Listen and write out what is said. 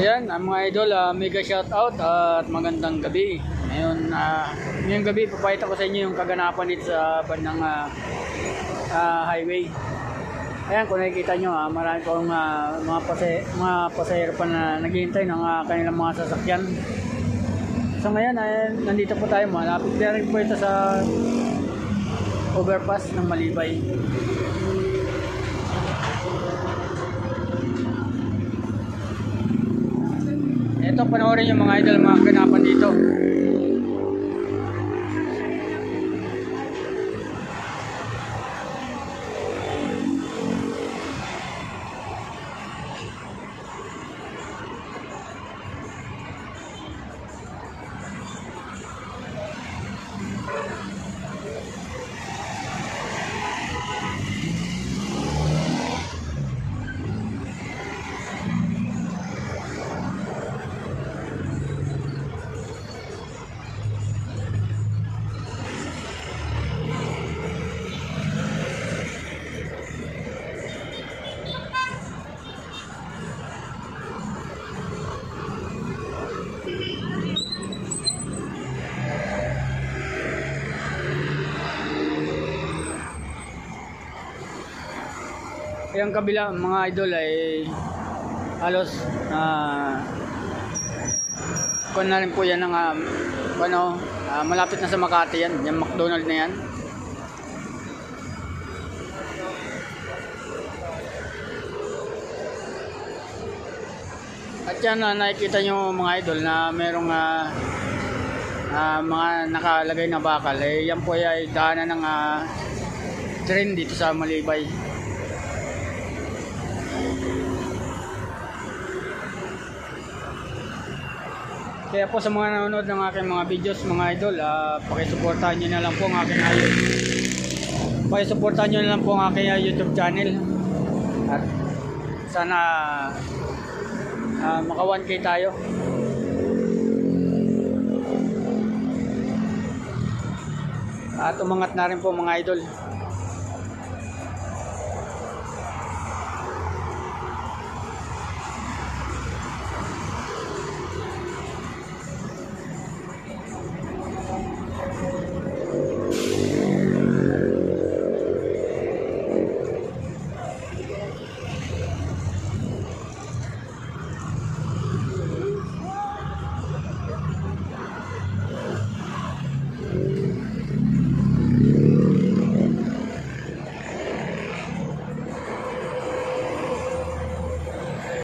Ayan, mga idol, mega shoutout at magandang gabi. Ngayong gabi, papayita ko sa inyo yung kaganapan dito sa bandang highway. Ayan, kung nakikita nyo, marami pong mga pasahero pa na naghihintay ng kanilang mga sasakyan. So ngayon, nandito po tayo, malapit na rin po ito sa overpass ng Malibay. Ito, panoorin yung mga idol, mga kaganapan dito. Yung kabila mga idol ay halos kung na rin po yan ng malapit na sa Makati yan, yung McDonald na yan. At yan, nakikita nyo mga idol na merong mga nakalagay na bakal, yan po ay daanan ng train dito sa Malibay. Kaya po sa mga nanonood ng aking mga videos mga idol, pakisuportahan nyo na lang po ang aking pakisuportahan nyo na lang po ang aking YouTube channel. At sana maka 1K tayo. At umangat na rin po mga idol.